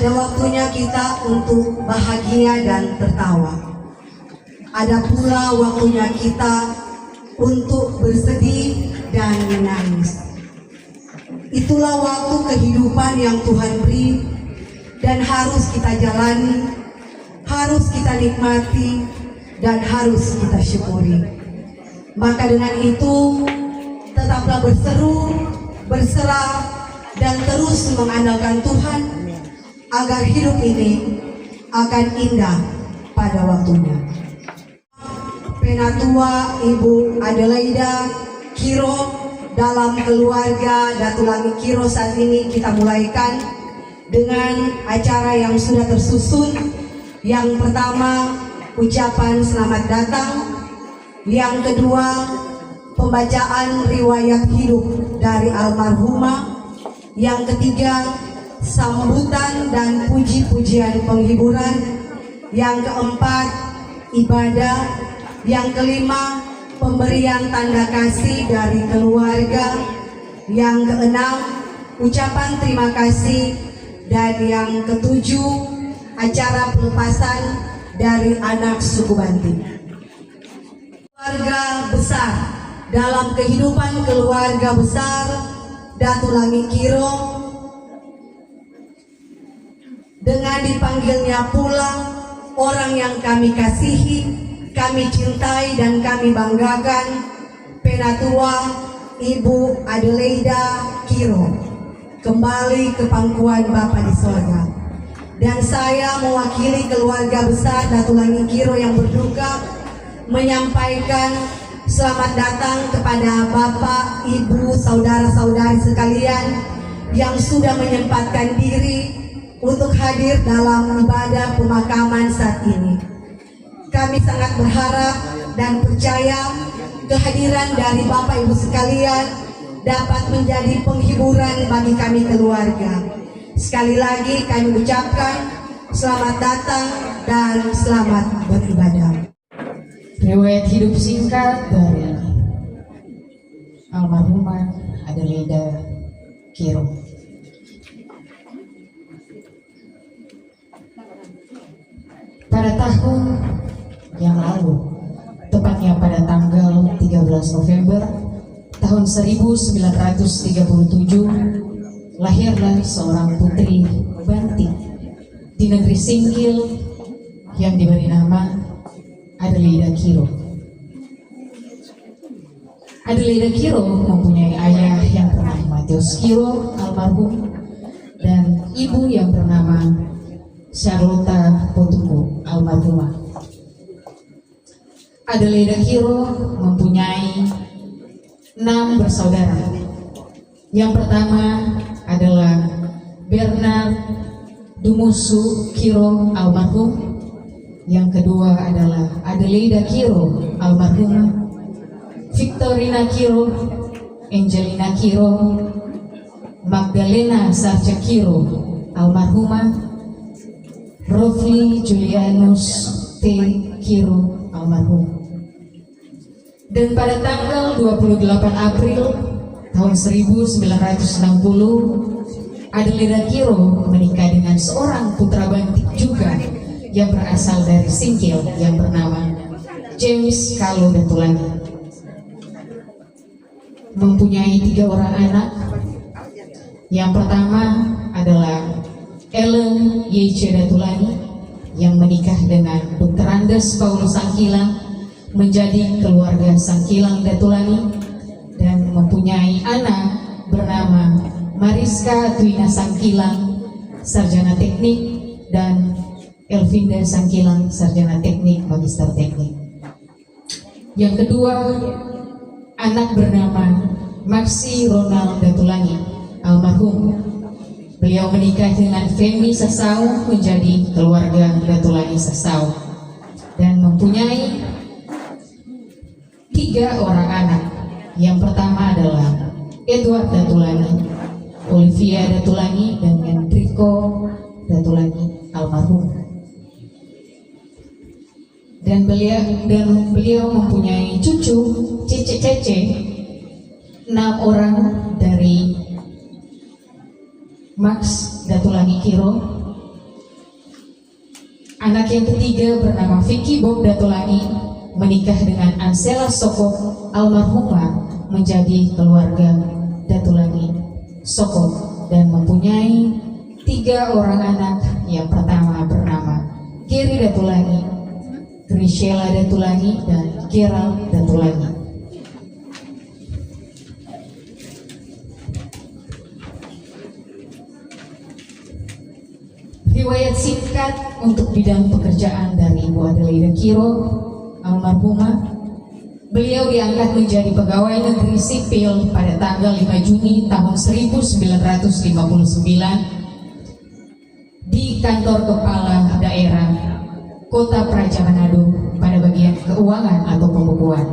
Ada waktunya kita untuk bahagia dan tertawa. Ada pula waktunya kita untuk bersedih dan menangis. Itulah waktu kehidupan yang Tuhan beri dan harus kita jalani, harus kita nikmati, dan harus kita syukuri. Maka dengan itu, tetaplah berseru, berserah, dan terus mengandalkan Tuhan agar hidup ini akan indah pada waktunya. Penatua Ibu Adelaida Kiro dalam keluarga Datulangi Kiro saat ini kita mulaikan dengan acara yang sudah tersusun. Yang pertama, ucapan selamat datang. Yang kedua, pembacaan riwayat hidup dari almarhumah. Yang ketiga, sambutan dan puji-pujian penghiburan. Yang keempat, ibadah. Yang kelima, pemberian tanda kasih dari keluarga. Yang keenam, ucapan terima kasih. Dan yang ketujuh, acara pelepasan dari anak suku Banti. Keluarga besar, dalam kehidupan keluarga besar Datulangi Kiro, dengan dipanggilnya pula orang yang kami kasihi, kami cintai dan kami banggakan, Penatua Ibu Adelaida Kiro kembali ke pangkuan Bapa di sorga. Dan saya mewakili keluarga besar Datulangi Kiro yang berduka menyampaikan selamat datang kepada Bapak, Ibu, saudara-saudari sekalian yang sudah menyempatkan diri untuk hadir dalam ibadah pemakaman saat ini. Kami sangat berharap dan percaya kehadiran dari Bapak Ibu sekalian dapat menjadi penghiburan bagi kami keluarga. Sekali lagi kami ucapkan selamat datang dan selamat beribadah. Riwayat hidup singkat dari almarhumah Adelaida Kiro. Pada tahun yang lalu, tepatnya pada tanggal 13 November tahun 1937, lahirlah seorang putri Banti di negeri Singkil yang diberi nama Adelaida Kiro. Adelaida Kiro mempunyai ayah yang bernama Matius Kiro almarhum dan ibu yang bernama Charlotta Potuko almarhumah. Adelaida Kiro mempunyai 6 bersaudara. Yang pertama adalah Bernard Dumusu Kiro almarhum. Yang kedua adalah Adelaida Kiro almarhumah, Victorina Kiro, Angelina Kiro, Magdalena Sarja Kiro almarhumah, Rofli Julianus T. Kiro almarhum. Dan pada tanggal 28 April tahun 1960, Adelaida Kiro menikah dengan seorang putra Banti juga yang berasal dari Singkil yang bernama James Kalo Datulangi. Mempunyai 3 orang anak. Yang pertama adalah Ellen Y.C. Datulangi yang menikah dengan Dr. Andes Paulus Sangkilang menjadi keluarga Sangkilang Datulangi dan mempunyai anak bernama Mariska Twina Sangkilang, sarjana teknik, dan Elvinda Sangkilang, sarjana teknik magister teknik. Yang kedua, anak bernama Maxi Ronald Datulangi almarhum. Beliau menikah dengan Femi Sasau menjadi keluarga Datulangi Sasau dan mempunyai 3 orang anak. Yang pertama adalah Edward Datulangi, Olivia Datulangi, dan Enrico Datulangi almarhum. Dan beliau mempunyai cucu Cece 6 orang dari Max Datulangi Kiro Anak yang ketiga bernama Vicky Bob Datulangi menikah dengan Ansela Sokop almarhumah menjadi keluarga Datulangi Sokop dan mempunyai 3 orang anak. Yang pertama bernama Gary Datulangi, Grisela Datulangi, dan Gerald Datulangi. Riwayat singkat untuk bidang pekerjaan dari Ibu Adelaida Kiro almarhumah. Beliau diangkat menjadi pegawai negeri sipil pada tanggal 5 Juni tahun 1959 di kantor kepala daerah Kota Praja Manado pada bagian keuangan atau pembukuan.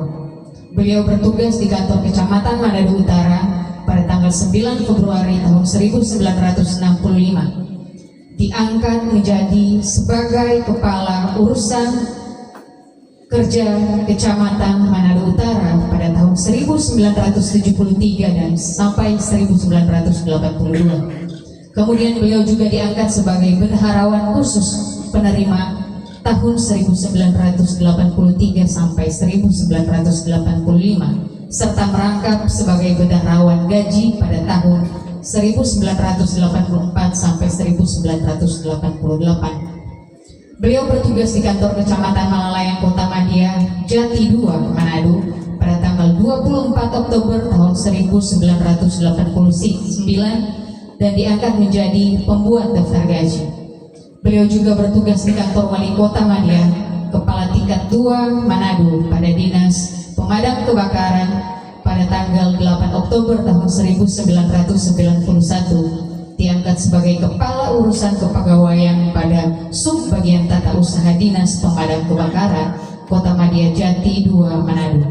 Beliau bertugas di kantor Kecamatan Manado Utara pada tanggal 9 Februari tahun 1965. Diangkat menjadi sebagai kepala urusan kerja Kecamatan Manado Utara pada tahun 1973 dan sampai 1982. Kemudian beliau juga diangkat sebagai bendaharawan khusus penerima tahun 1983 sampai 1985 serta merangkap sebagai bendaharawan gaji pada tahun 1984 sampai 1988. Beliau bertugas di kantor Kecamatan Malalayang Kota Madia, Jati 2, Manado pada tanggal 24 Oktober tahun 1989 dan diangkat menjadi pembuat daftar gaji. Beliau juga bertugas di kantor Wali Kota Madia, Kepala Tingkat 2 Manado pada Dinas Pemadam Kebakaran pada tanggal 8 Oktober tahun 1991. Diangkat sebagai kepala urusan kepegawaian pada sub bagian tata usaha Dinas Pemadam Kebakaran Kota Madia Jati 2 Manado.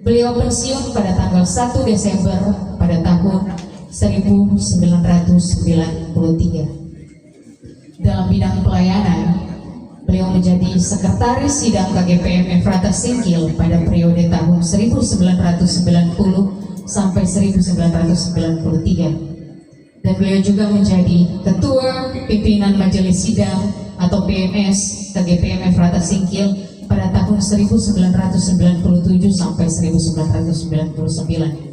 Beliau pensiun pada tanggal 1 Desember pada tahun 1993. Dalam bidang pelayanan, beliau menjadi sekretaris sidang KGPM Efrata Singkil pada periode tahun 1990 sampai 1993. Dan beliau juga menjadi ketua pimpinan majelis sidang atau PMS KGPM Efrata Singkil pada tahun 1997 sampai 1999.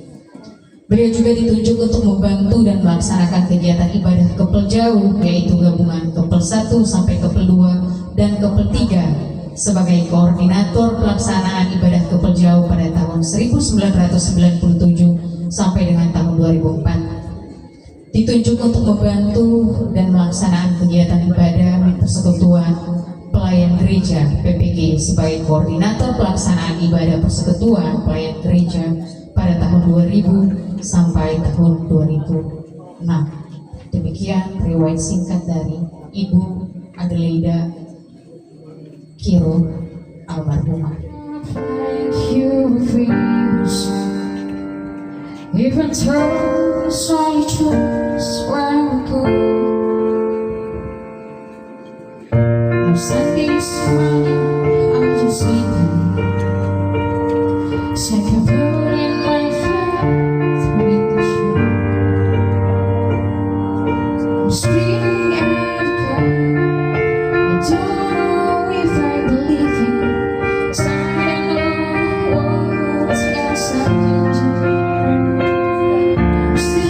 Beliau juga ditunjuk untuk membantu dan melaksanakan kegiatan ibadah Kepel Jauh, yaitu gabungan Kepel 1 sampai Kepel 2 dan Kepel 3 sebagai koordinator pelaksanaan ibadah Kepel Jauh pada tahun 1997 sampai dengan tahun 2004. Ditunjuk untuk membantu dan melaksanaan kegiatan ibadah persekutuan pelayan gereja PPG sebagai koordinator pelaksanaan ibadah persekutuan pelayan gereja pada tahun 2000 sampai tahun 2006. Demikian riwayat singkat dari Ibu Adelaida Kiro almarhumah. Even though it's only choice where we go, I'm standing smiling, I'm just sleeping. Second bird in my flight with the show. I'm screaming at the cloud. I don't know if I believe in standing on words as I can do. Say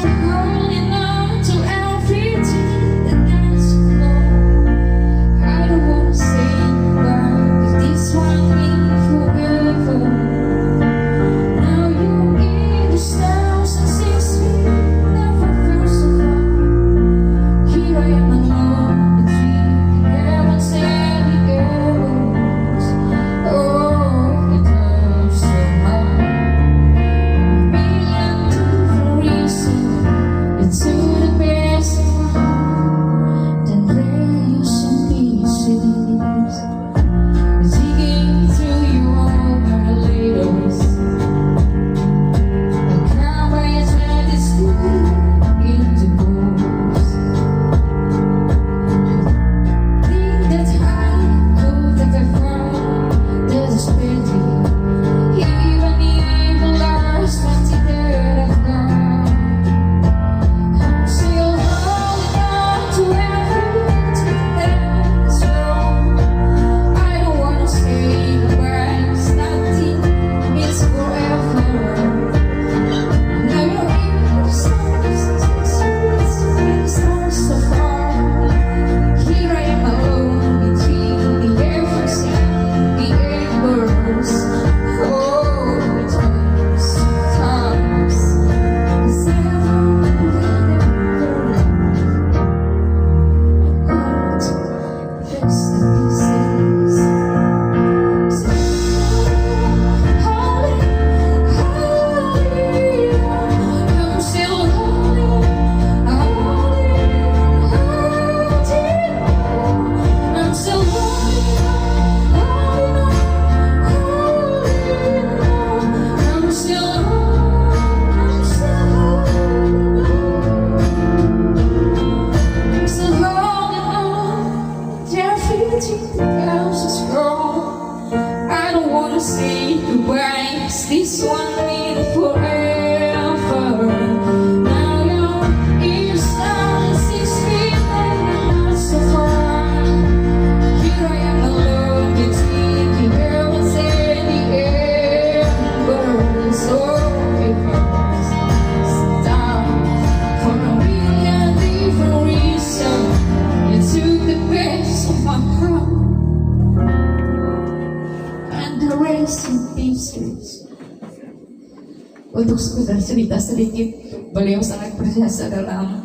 untuk sekedar cerita sedikit, beliau sangat berjasa dalam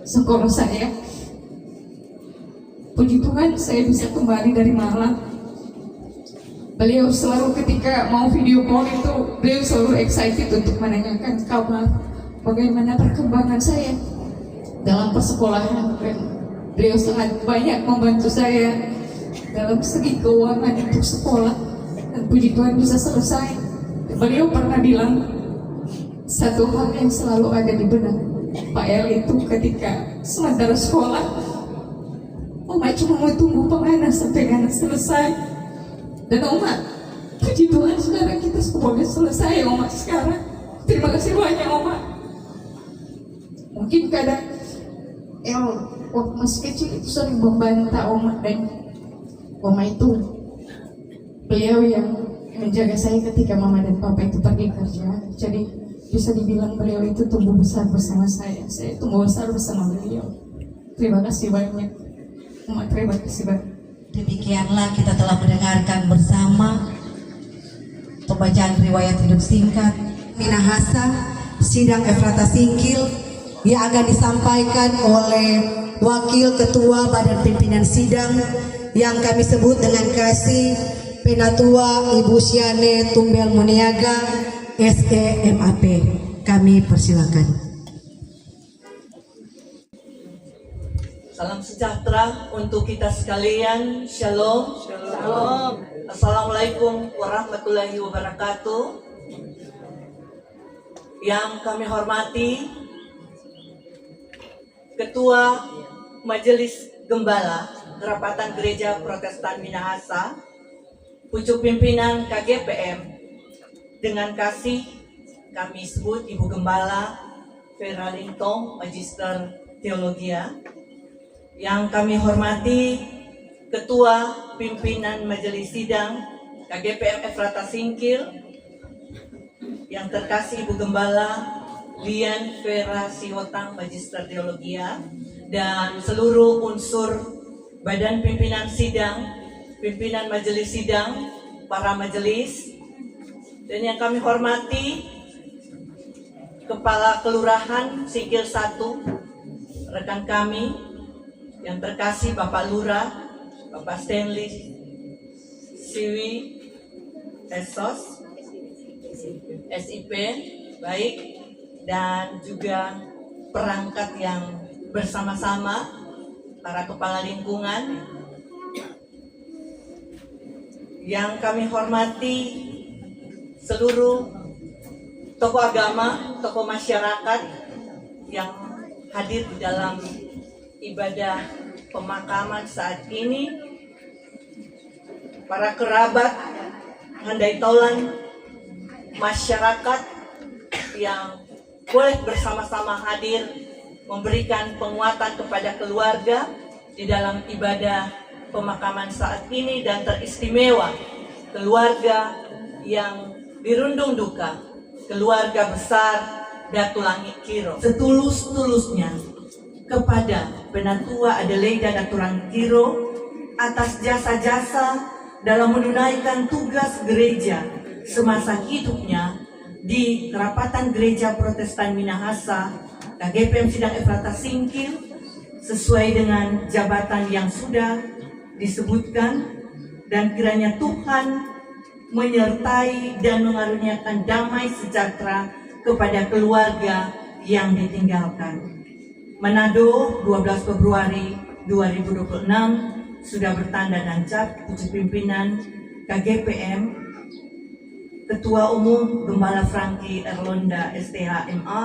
sekolah saya. Puji Tuhan saya bisa kembali dari Malang. Beliau selalu ketika mau video call itu, beliau selalu excited untuk menanyakan kabar bagaimana perkembangan saya dalam persekolahan. Beliau sangat banyak membantu saya dalam segi keuangan untuk sekolah, dan puji Tuhan bisa selesai. Beliau pernah bilang satu hal yang selalu ada di benak Pak El itu ketika sementara sekolah, Oma cuma mau tunggu penganan sampai penganan selesai. Dan Oma, puji Tuhan sekarang kita semuanya selesai Oma sekarang. Terima kasih banyak Oma. Mungkin kadang El waktu masih kecil itu sering membantah Oma, dan Oma itu beliau yang menjaga saya ketika Mama dan Papa itu pergi kerja. Jadi bisa dibilang beliau itu tumbuh besar bersama saya tumbuh besar bersama beliau. Terima kasih banyak Oma, terima kasih banyak. Demikianlah kita telah mendengarkan bersama pembacaan riwayat hidup singkat Minahasa Sidang Efrata Singkil yang akan disampaikan oleh Wakil Ketua Badan Pimpinan Sidang yang kami sebut dengan kasih Penatua Ibu Siane Tumbel Muniaga SEMAP. Kami persilakan. Salam sejahtera untuk kita sekalian. Shalom. Shalom. Assalamualaikum warahmatullahi wabarakatuh. Yang kami hormati Ketua Majelis Gembala Kerapatan Gereja Protestan Minahasa, pucuk pimpinan KGPM, dengan kasih kami sebut Ibu Gembala Vera Lintong, Magister Teologia. Yang kami hormati Ketua Pimpinan Majelis Sidang KGPM Efrata Singkil, yang terkasih Ibu Gembala Lian Vera Siwotang, Magister Teologia, dan seluruh unsur Badan Pimpinan Sidang, Pimpinan Majelis Sidang, para majelis, dan yang kami hormati Kepala Kelurahan Singkil 1, rekan kami yang terkasih Bapak Lurah, Bapak Stanley Siwi Esos SIP, baik, dan juga perangkat yang bersama-sama, para kepala lingkungan. Yang kami hormati seluruh tokoh agama, tokoh masyarakat yang hadir di dalam ibadah pemakaman saat ini, para kerabat, handai taulan, masyarakat yang boleh bersama-sama hadir memberikan penguatan kepada keluarga di dalam ibadah pemakaman saat ini, dan teristimewa keluarga yang dirundung duka, keluarga besar Datu Langit Kiro. Setulus-tulusnya kepada Penatua Adelaida Datu Langit Kiro atas jasa-jasa dalam menunaikan tugas gereja semasa hidupnya di Kerapatan Gereja Protestan Minahasa KGPM Sidang Efrata Singkil, sesuai dengan jabatan yang sudah disebutkan, dan kiranya Tuhan menyertai dan mengaruniakan damai sejahtera kepada keluarga yang ditinggalkan. Manado, 12 Februari 2026, sudah bertanda dan cap pucuk pimpinan KGPM, Ketua Umum Gembala Franky Erlonda STHMA,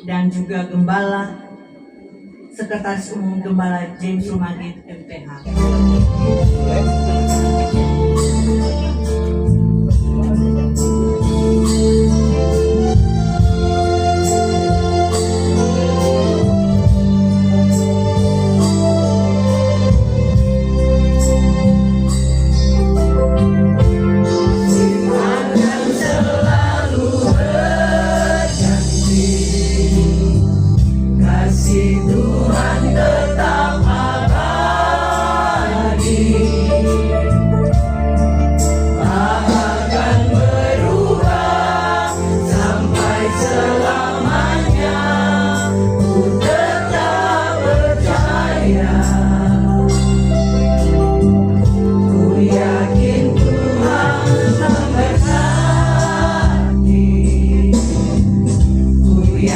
dan juga Gembala Sekretaris Umum Gembala James Rumagit MTH.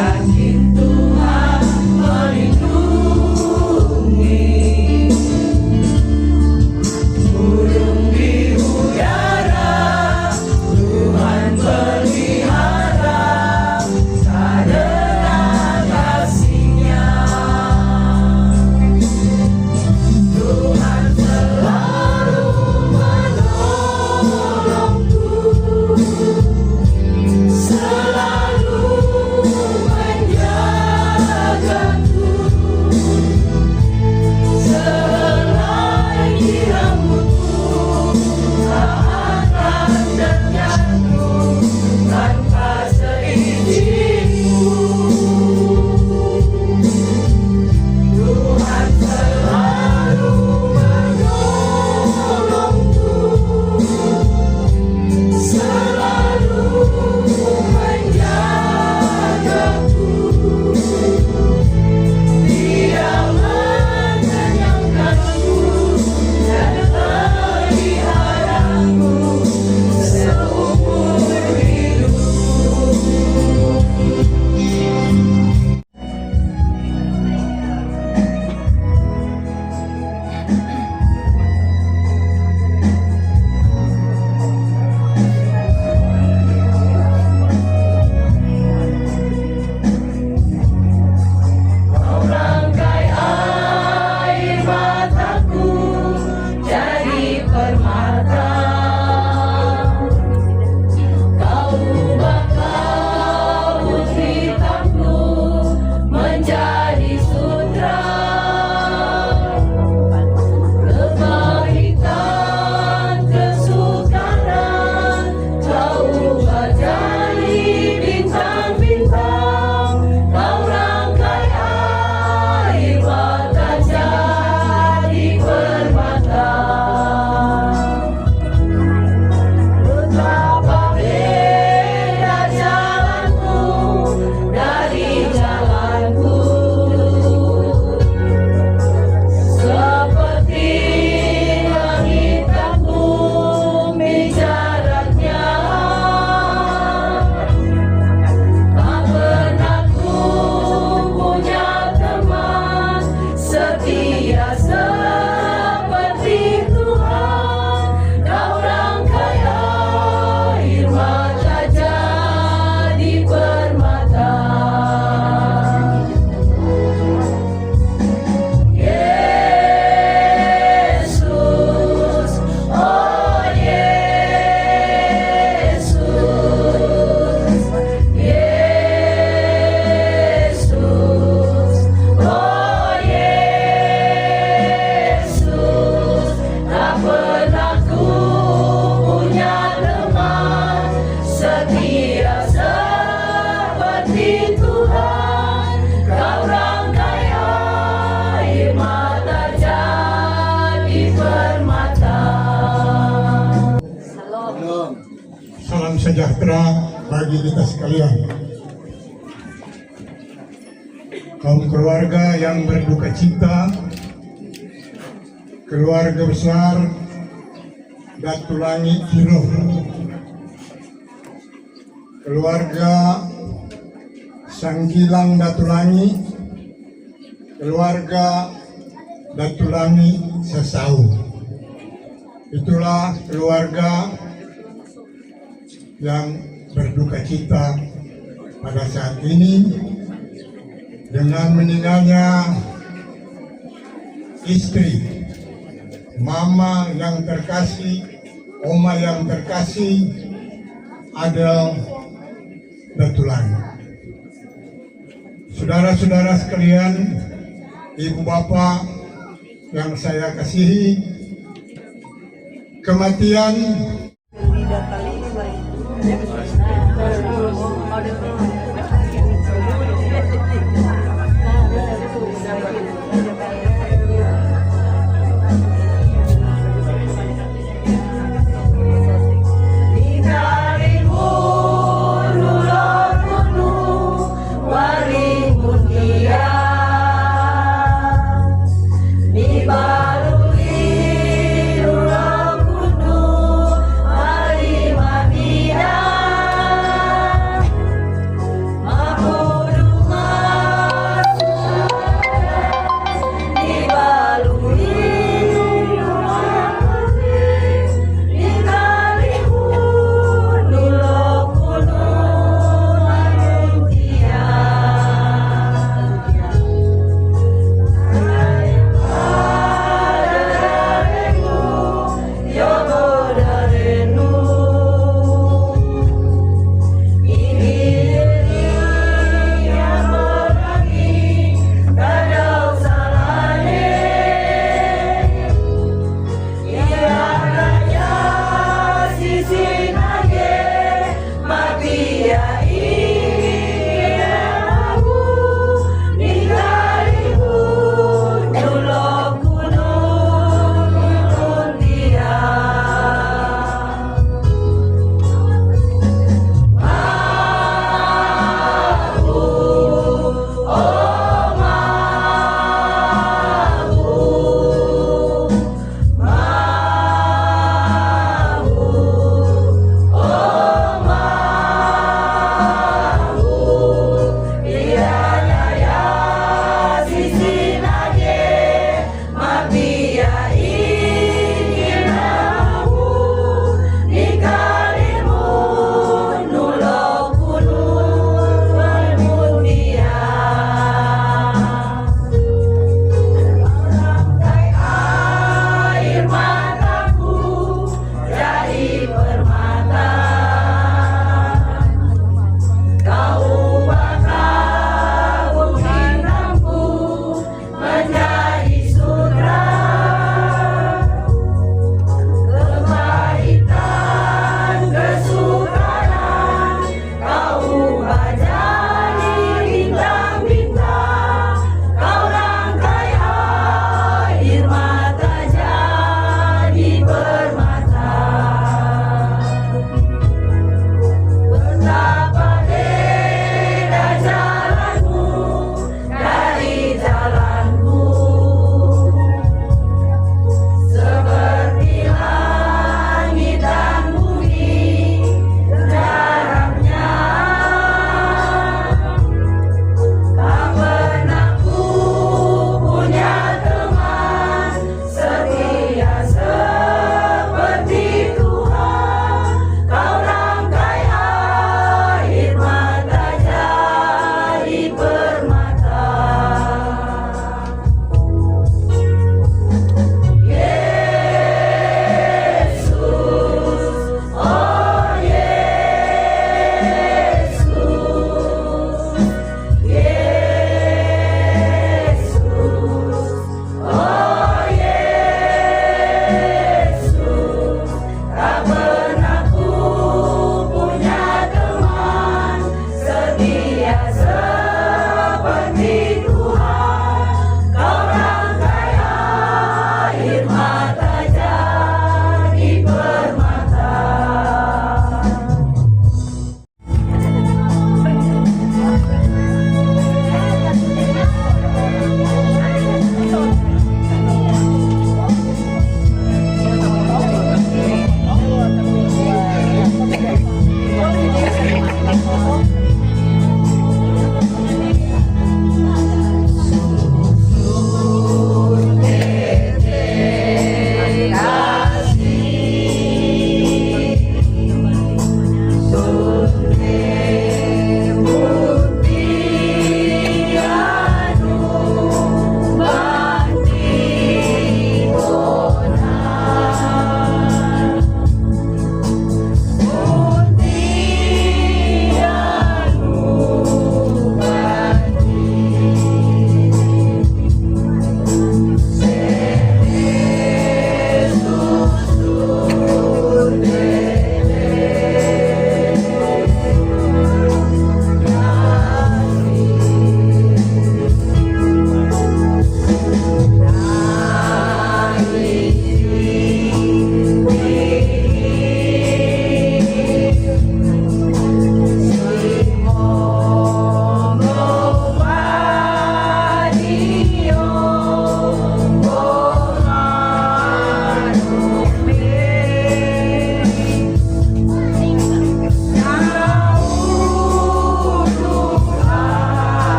yakin Tuhan melindungi. Burung di udara Tuhan pelihara karena kasih-Nya. Tuhan selalu menolongku, selalu menjagaku. Selagi rambutku tak akan terjatuh tanpa seizinku. Tuhan selalu menolongku, selalu menjagaku. Dia mengenyangkanku dan peliharaku seumur hidupku. Kau rangkai air mataku jadi permata. Kau ubah kabut hitamku menjadi sutra. Kepahitan, kesukaran kau ubah jadi bintang-bintang. Kau rangkai air mata jadi permata. Betapa beda jalanmu dari jalanku, seperti langit dan bumi jaraknya. Tak pernah ku punya teman setia seperti Tuhan. Kau rangkai air mata jadi permata. Yesus, oh Yesus, Yesus, oh Yesus. Tak pernah ku punya teman setia seperti Tuhan. Kau rangkai air mata jadi permata. Salam sejahtera bagi kita sekalian. Kaum keluarga yang berduka cita, keluarga besar Datulangi Ciroh, keluarga Sanggilang Datulangi, keluarga Datulangi Sesau. Itulah keluarga yang berduka cita pada saat ini dengan meninggalnya istri, mama yang terkasih, oma yang terkasih, Adel Datulangi. Saudara-saudara sekalian, ibu bapak yang saya kasihi, kematian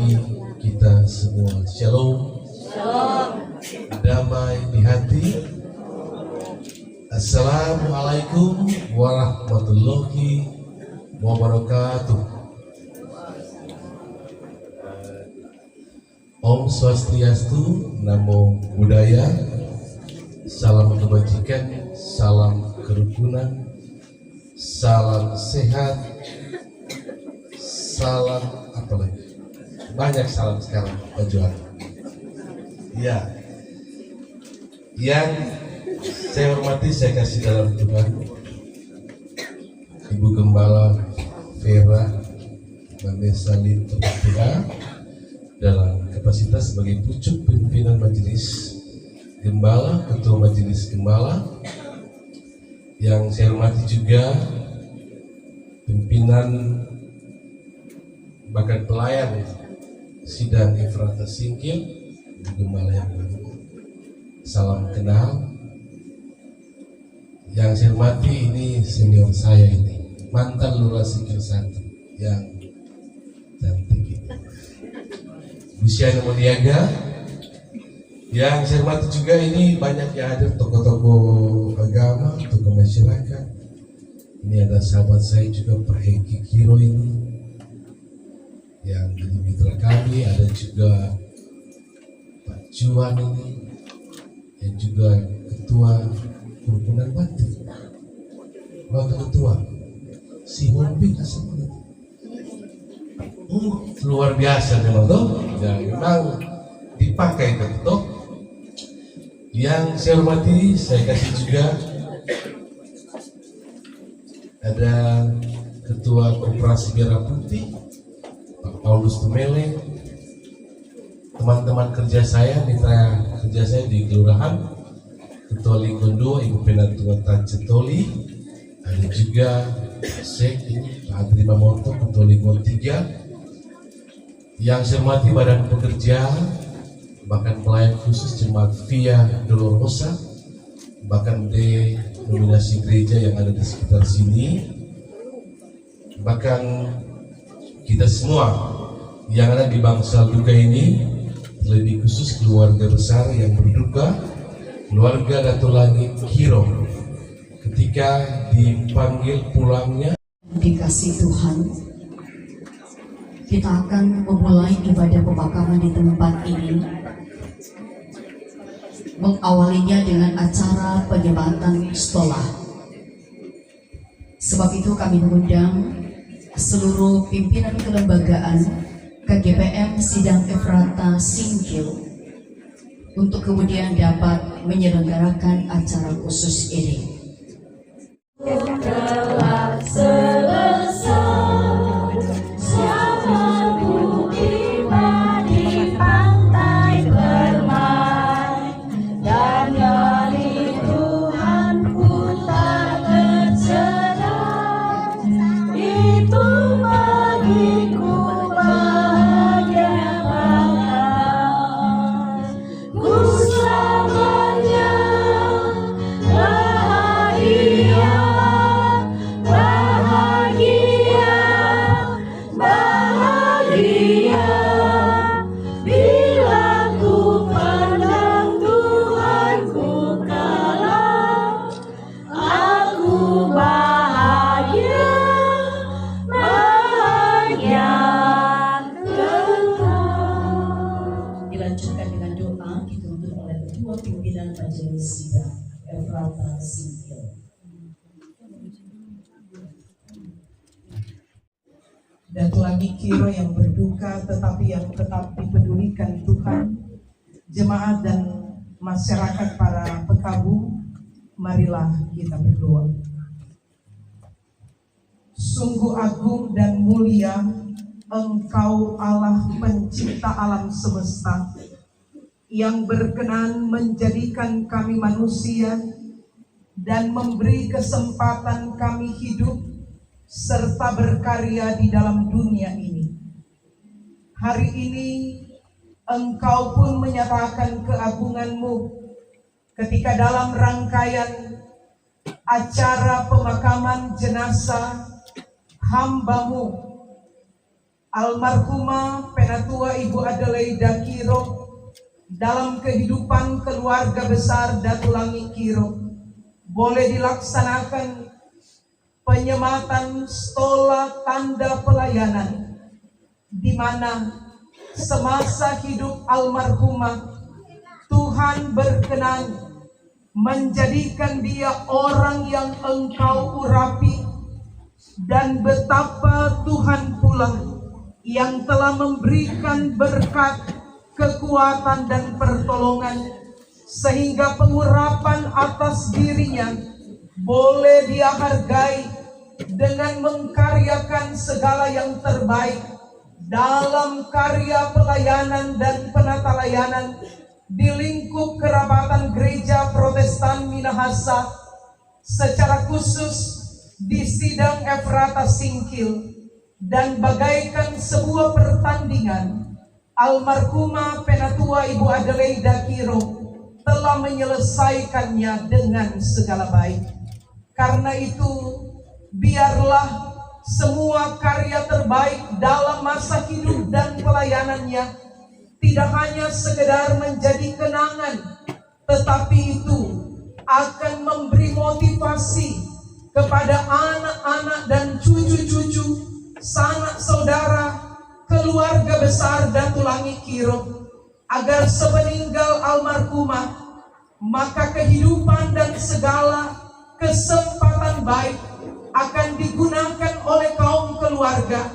bagi kita semua. Shalom. Damai di hati. Assalamualaikum warahmatullahi wabarakatuh. Om Swastiastu, Namo Buddhaya, salam kebajikan, salam kerukunan, salam sehat, salam apa lagi? Banyak salam sekarang, Pak Juan. Ya, yang saya hormati, saya kasih dalam Tuhan, Ibu Gembala Vera Vanessa Linton PA, dalam kapasitas sebagai pucuk pimpinan Majelis Gembala, Ketua Majelis Gembala. Yang saya hormati juga pimpinan bahkan pelayan sidang Efrata Singkil, Gembala yang baru. Salam kenal. Yang saya hormati, ini senior saya ini, mantan Lurah Singkil 1 yang cantik ini, Bu Syahna Moniaga. Yang saya hormati juga ini banyak yang hadir, tokoh-tokoh agama, tokoh masyarakat. Ini ada sahabat saya juga, Pak Heki Kiro ini, yang jadi mitra kami. Ada juga Pak Juan ini, yang juga ketua kerukunan batin, wakil ketua si Homping asal itu. Luar biasa memang toh, ya, memang dipakai toh. Yang saya hormati, saya kasih juga ada Ketua Koperasi Merah Putih, Pak Paulus Tumele, teman-teman kerja saya, mitra kerja saya di Kelurahan, Ketua Lingkungan 2, Ibu Penantua Tancetoli, ada juga Sek ini, Pak Adri Mamoto, Ketua Lingkungan 3. Yang saya hormati badan pekerja, bahkan pelayan khusus Jemaat Via Dolorosa, bahkan denominasi gereja yang ada di sekitar sini, bahkan kita semua yang ada di Bangsal Duka ini, lebih khusus keluarga besar yang berduka, keluarga Datuk Langit Kiro, ketika dipanggil pulangnya. Dikasih Tuhan, kita akan memulai ibadah pemakaman di tempat ini, mengawalinya dengan acara penyebatan stola. Sebab itu kami mengundang seluruh pimpinan kelembagaan KGPM Sidang Efrata Singkil untuk kemudian dapat menyelenggarakan acara khusus ini. Dilanjutkan dengan doa dituntut oleh Ketua Pimpinan Majelis Sidang Efrata Singkil. Datuk Langit Kiro yang berduka tetapi yang tetap dipedulikan Tuhan, jemaat dan masyarakat para pekabu, marilah kita berdoa. Sungguh agung dan mulia Engkau Allah pencipta alam semesta, yang berkenan menjadikan kami manusia dan memberi kesempatan kami hidup serta berkarya di dalam dunia ini. Hari ini Engkau pun menyatakan keagungan-Mu ketika dalam rangkaian acara pemakaman jenazah hamba-Mu almarhumah Penatua Ibu Adelaida Kiro dalam kehidupan keluarga besar Datulangi Kiro boleh dilaksanakan penyematan stola tanda pelayanan, di mana semasa hidup almarhumah Tuhan berkenan menjadikan dia orang yang Engkau urapi, dan betapa Tuhan pula yang telah memberikan berkat, kekuatan dan pertolongan, sehingga pengurapan atas dirinya boleh dia hargai dengan mengkaryakan segala yang terbaik dalam karya pelayanan dan penata layanan di lingkup kerabatan Gereja Protestan Minahasa, secara khusus di sidang Efrata Singkil. Dan bagaikan sebuah pertandingan, almarhumah Penatua Ibu Adelaida Kiro telah menyelesaikannya dengan segala baik. Karena itu, biarlah semua karya terbaik dalam masa hidup dan pelayanannya tidak hanya sekedar menjadi kenangan, tetapi itu akan memberi motivasi kepada anak-anak dan cucu-cucu, sanak saudara, keluarga besar Datulangi Kiro, agar sepeninggal almarhumah maka kehidupan dan segala kesempatan baik akan digunakan oleh kaum keluarga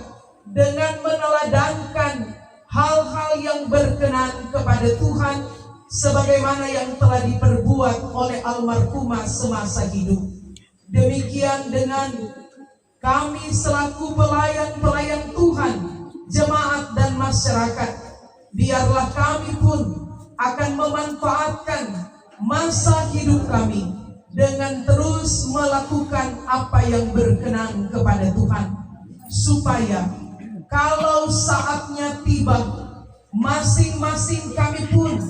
dengan meneladankan hal-hal yang berkenan kepada Tuhan sebagaimana yang telah diperbuat oleh almarhumah semasa hidup. Demikian dengan kami selaku pelayan-pelayan Tuhan, jemaat dan masyarakat, biarlah kami pun akan memanfaatkan masa hidup kami dengan terus melakukan apa yang berkenan kepada Tuhan, supaya kalau saatnya tiba, masing-masing kami pun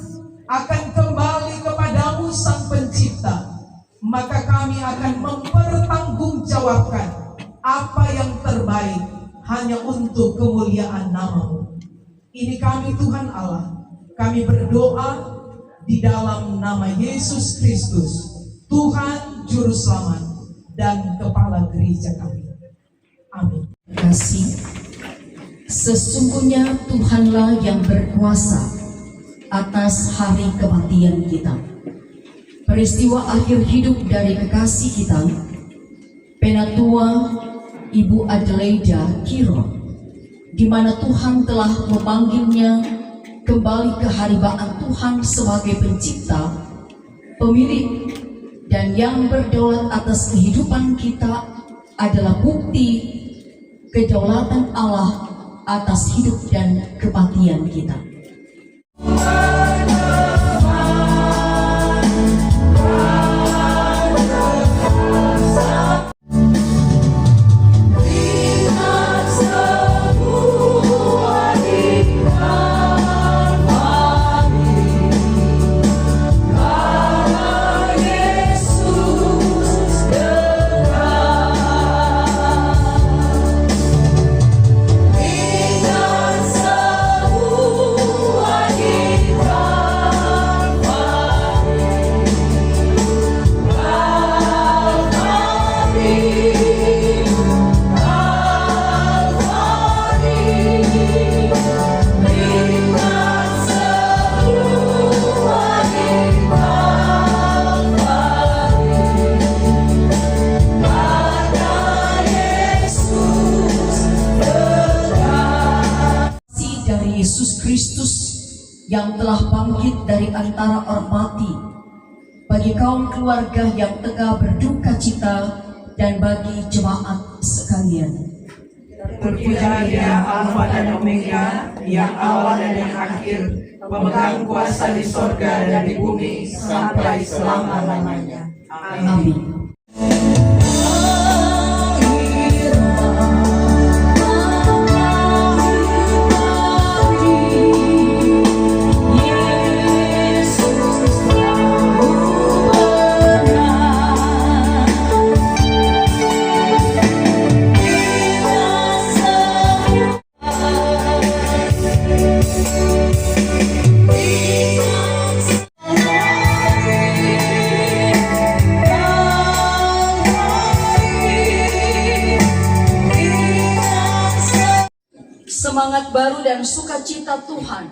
akan kembali kepadamu Sang Pencipta, maka kami akan mempertanggungjawabkan apa yang terbaik hanya untuk kemuliaan nama-Mu. Ini kami Tuhan Allah, kami berdoa di dalam nama Yesus Kristus, Tuhan Juru Selamat dan Kepala Gereja kami. Amin. Kasih, sesungguhnya Tuhanlah yang berkuasa atas hari kematian kita. Peristiwa akhir hidup dari kekasih kita, Penatua Ibu Adelaida Kiro, di mana Tuhan telah memanggilnya kembali ke haribaan Tuhan sebagai pencipta, pemilik, dan yang berdaulat atas kehidupan kita adalah bukti kedaulatan Allah atas hidup dan kematian kita. Yesus Kristus yang telah bangkit dari antara orang mati, bagi kaum keluarga yang tengah berduka cita, dan bagi jemaat sekalian. Terpujilah Dia Alfa dan Omega, yang awal dan yang akhir, pemegang kuasa di sorga dan di bumi sampai selama-lamanya. Amin. Semangat baru dan sukacita Tuhan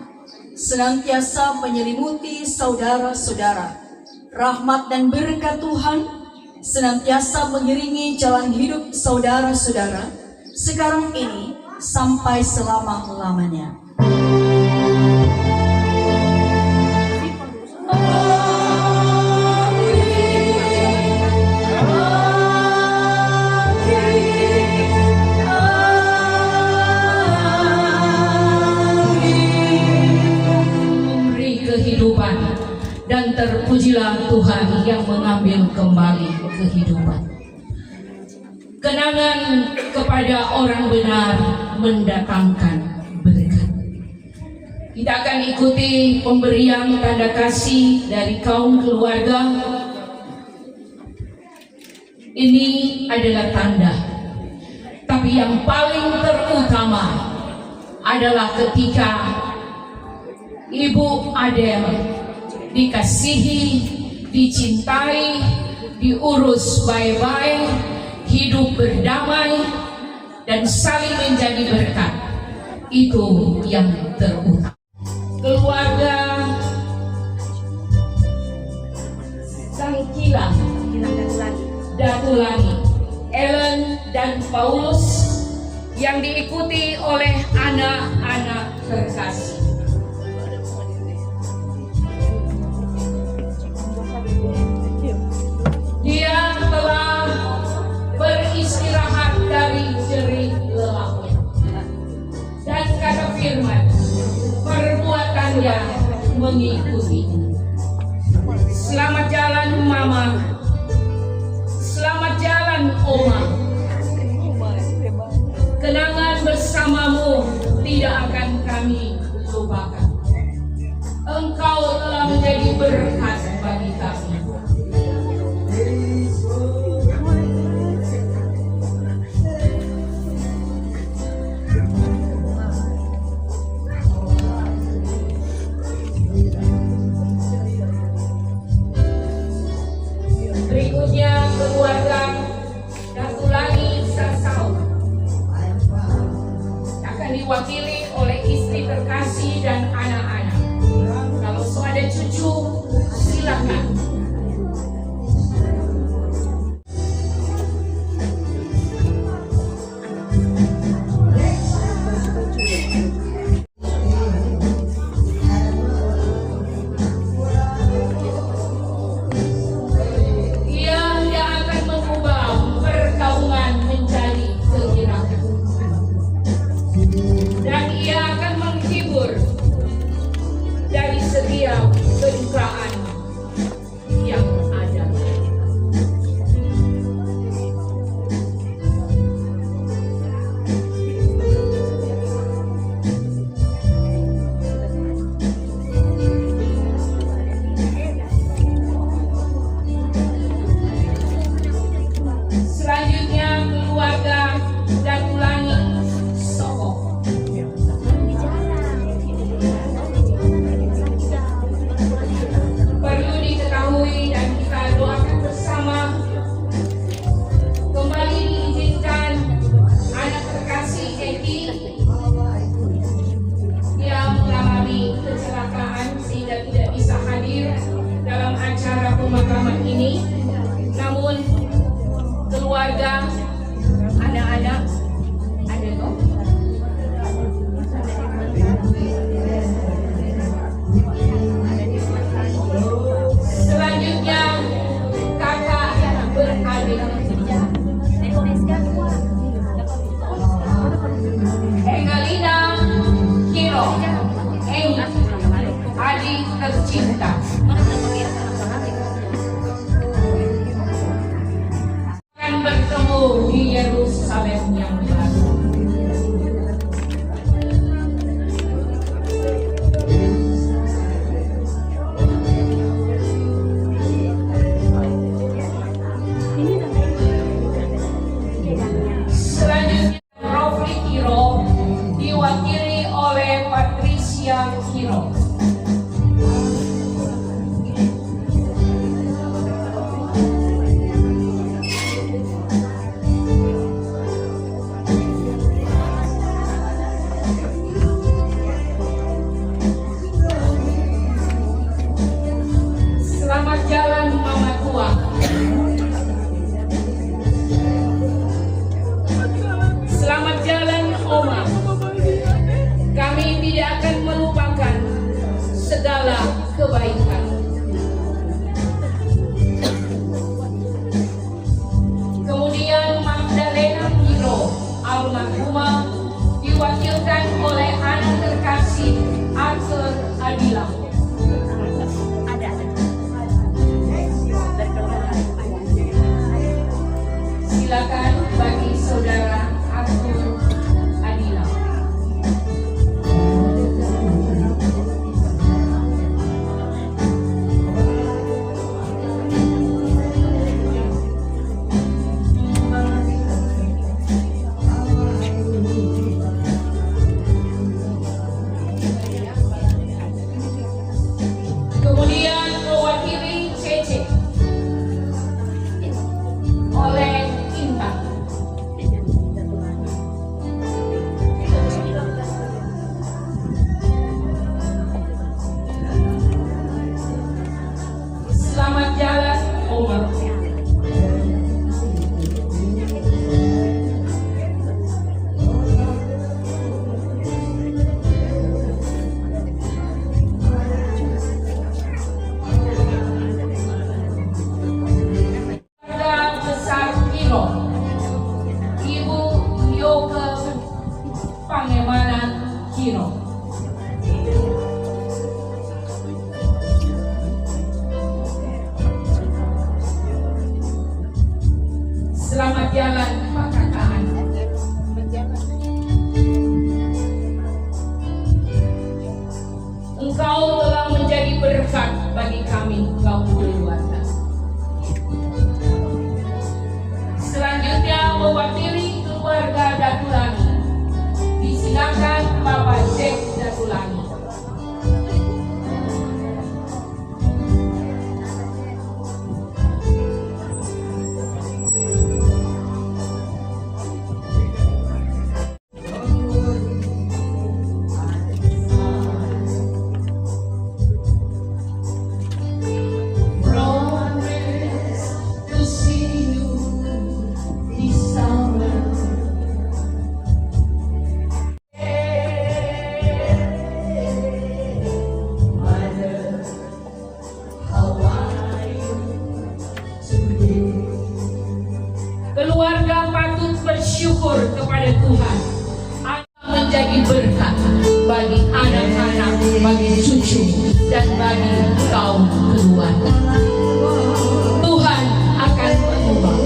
senantiasa menyelimuti saudara-saudara. Rahmat dan berkat Tuhan senantiasa mengiringi jalan hidup saudara-saudara sekarang ini sampai selama-lamanya. Kehidupan, dan terpujilah Tuhan yang mengambil kembali kehidupan. Kenangan kepada orang benar mendatangkan berkat. Kita akan ikuti pemberian tanda kasih dari kaum keluarga. Ini adalah tanda, tapi yang paling terutama adalah ketika Ibu Adel dikasihi, dicintai, diurus baik-baik, hidup berdamai, dan saling menjadi berkat. Itu yang terutama. Keluarga Sangkila Datulani, Ellen dan Paulus yang diikuti oleh anak-anak terkasih. Dia telah beristirahat dari jerih lelahnya, dan kata firman, perbuatannya mengikuti. Selamat jalan Mama, selamat jalan Oma. Kenangan bersamamu tidak akan kami lupakan. Engkau telah menjadi berkat bagi kami. Berikutnya keluarga Datulani Sasau akan diwakili oleh istri terkasih dan anak-anak. Kalau ada cucu, silakan. Kedukaan yang ada. Selanjutnya keluarga Datulani Soko. Perlu diketahui dan kita doakan bersama, kembali diizinkan anak terkasih Eki yang mengalami kecelakaan sehingga tidak bisa hadir dalam acara pemakaman ini. Namun keluarga, anak-anak ada kok. Selanjutnya kakak beradik Engalina Kiro Eng, adik tercinta. Akan bertemu di Yerusalem yang baru. Selanjutnya Rofli Kiro diwakili oleh Patricia Kiro. Selamat jalan Mama Tua. Selamat jalan Oma. Kami tidak akan melupakan segala kebaikan. Kemudian Magdalena Kiro almarhumah diwakilkan oleh anak terkasih Arthur Adila. Silakan bagi saudara Arthur Adila. Kemudian mewakili Cece oleh Intan. Selamat jalan Omar. Keluarga besar Kiro, Ibu Yoke Pangemanan Kiro. Selamat jalan Pak Kakaan. Engkau telah menjadi berkat bagi kami kaum keluarga. Selanjutnya mewakili keluarga Datulani, disilakan Bapak Jack Datulani. Promise to see you this summer. Mother, how are you today? Keluarga patut bersyukur kepada Tuhan menjadi berkat bagi anak-anak, bagi cucu, dan bagi kaum keluarga. Tuhan akan mengubah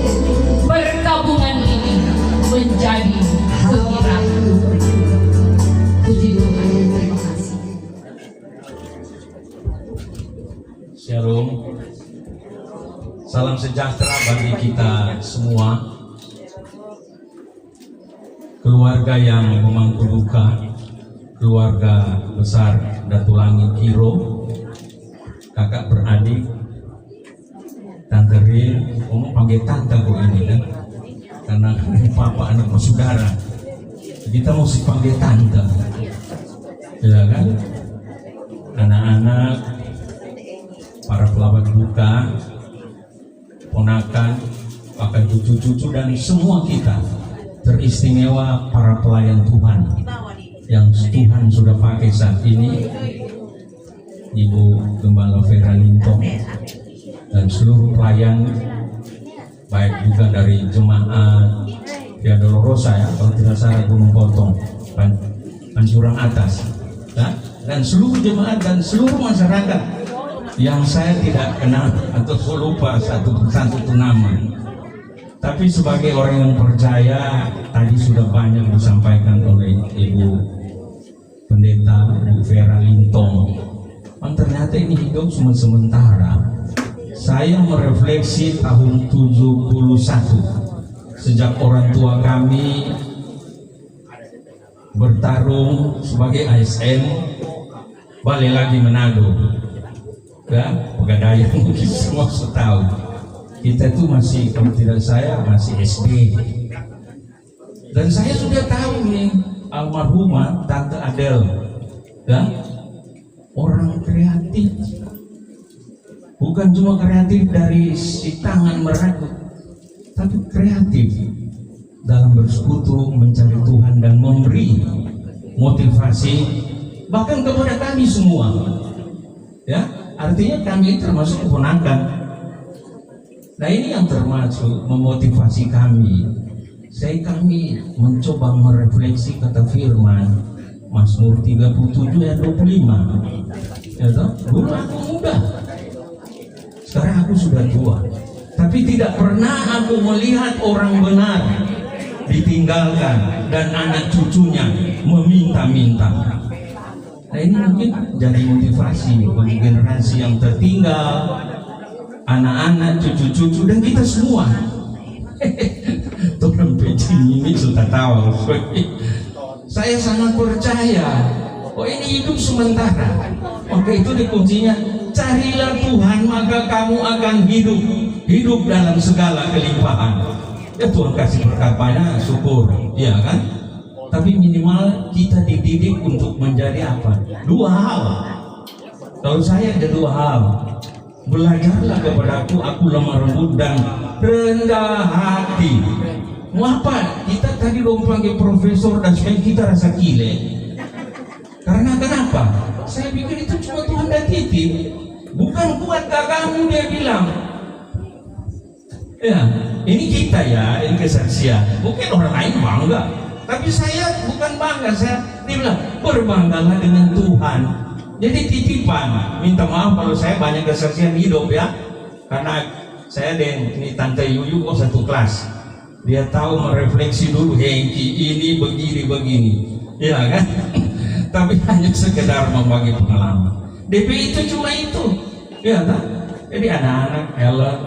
perkabungan ini menjadi kegembiraan. Puji Tuhan. Terima kasih. Shalom. Salam sejahtera bagi kita semua. Keluarga yang memangku luka, keluarga besar Datulangi Kiro, kakak beradik, Tante Rin, Om panggil tante kok ini kan, karena papa anak saudara, kita mesti panggil tante, ya kan? Anak-anak, para pelabat duka, ponakan, bahkan cucu-cucu dan semua kita. Teristimewa para pelayan Tuhan yang Tuhan sudah pakai saat ini, Ibu Gembala Vera Lintong dan seluruh pelayan, baik juga dari jemaat Via Dolorosa ya, kalau tidak salah Gunung Potong, Panjurang Atas, ya, dan seluruh jemaat dan seluruh masyarakat yang saya tidak kenal atau lupa satu persatu nama. Tapi sebagai orang yang percaya, tadi sudah banyak disampaikan oleh Ibu Pendeta Bu Vera Lintong. Ternyata ini hidup cuma sementara. Saya merefleksi tahun 71 sejak orang tua kami bertarung sebagai ASN balik lagi Manado, ya Pegadaian mungkin semua sudah tahu. Kita itu masih, kalau tidak saya masih SD, dan saya sudah tahu nih almarhumah Tante Adel, ya orang kreatif, bukan cuma kreatif dari si tangan merakit, tapi kreatif dalam bersekutu mencari Tuhan dan memberi motivasi bahkan kepada kami semua, ya artinya kami termasuk keponakan. Nah ini yang termasuk memotivasi kami. Kami mencoba merefleksi kata firman Mazmur 37 ayat 25. Ya toh? Dulu aku muda, sekarang aku sudah tua, tapi tidak pernah aku melihat orang benar ditinggalkan dan anak cucunya meminta-minta. Nah ini mungkin jadi motivasi bagi generasi yang tertinggal, anak-anak, cucu-cucu, dan kita semua. Tuhan pecing ini sudah tahu. Saya sangat percaya, ini hidup sementara. Maka itu kuncinya, carilah Tuhan maka kamu akan hidup dalam segala kelimpahan. Ya Tuhan kasih berkat banyak, syukur, ya kan? Tapi minimal kita dididik untuk menjadi apa? 2 hal. Kalau saya ada 2 hal. Belajarlah kepadaku, aku lemah lembut dan rendah hati. Mau apa? Kita tadi dong panggil profesor dan supaya kita rasa gile. Karena kenapa? Saya pikir itu cuma Tuhan dan titip. Bukan kuat kakakmu, dia bilang. Ya, ini kita ya, ini kesaksian. Mungkin orang lain bangga, tapi saya bukan bangga. Dia bilang berbanggalah dengan Tuhan. Jadi titipan, minta maaf kalau saya banyak kesaksian hidup ya, karena saya dan ini Tante Yuyu satu kelas, dia tahu merefleksi dulu, Hengki ini begini, ya kan? Tapi hanya sekedar membagi pengalaman. DP itu cuma itu, ya kan? Jadi anak-anak, Ellen,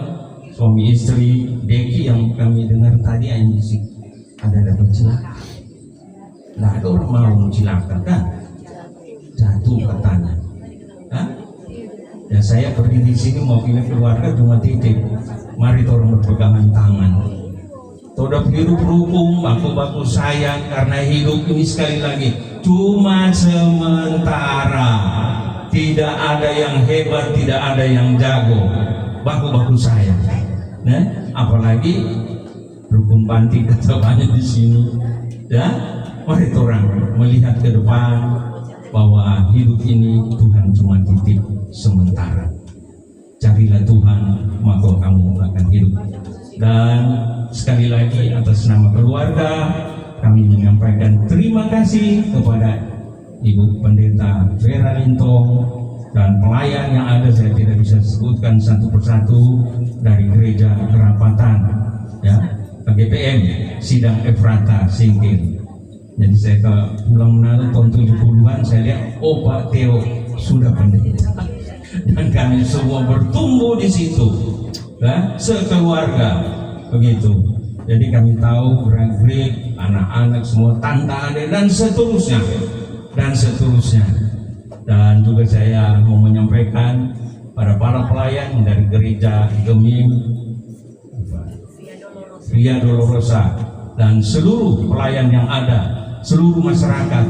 suami istri, Deki yang kami dengar tadi yang musik ada celaka. Nah ada orang mau celaka kan? Jatuh katanya. Hah? Ya saya pergi di sini mau pilih keluarga cuma titip. Mari orang berpegangan tangan. Toda hidup rukun, baku-baku sayang karena hidup ini sekali lagi cuma sementara. Tidak ada yang hebat, tidak ada yang jago. Baku-baku sayang. Nah, apalagi rukun panti kata banyak di sini. Ya, mari orang melihat ke depan bahwa hidup ini Tuhan cuma titip sementara. Carilah Tuhan maka kamu akan hidup. Dan sekali lagi atas nama keluarga kami menyampaikan terima kasih kepada Ibu Pendeta Vera Lintong dan pelayan yang ada, saya tidak bisa sebutkan satu persatu, dari gereja Kerapatan, ya, KGPM Sidang Efrata Singkil. Jadi saya ke pulang Manado tahun 70-an, saya lihat Pak Theo sudah pendeta dan kami semua bertumbuh di situ, ya, sekeluarga begitu. Jadi kami tahu gerak-gerik anak-anak semua, tante adik dan seterusnya. Dan juga saya mau menyampaikan pada para pelayan dari gereja Gemim Via Dolorosa dan seluruh pelayan yang ada, seluruh masyarakat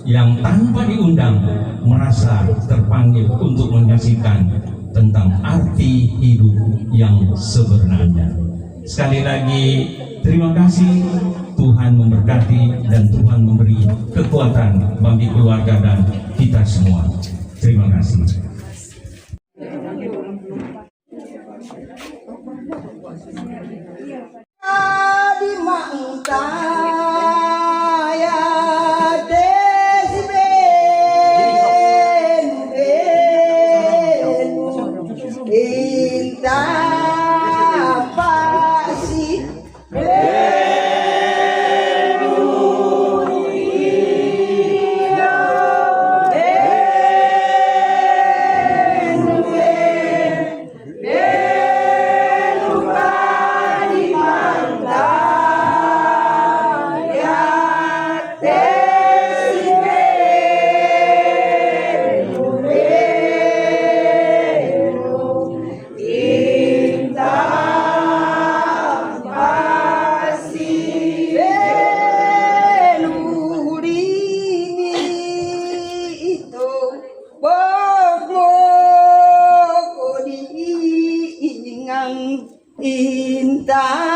yang tanpa diundang merasa terpanggil untuk menyaksikan tentang arti hidup yang sebenarnya. Sekali lagi terima kasih, Tuhan memberkati dan Tuhan memberi kekuatan bagi keluarga dan kita semua. Terima kasih. intan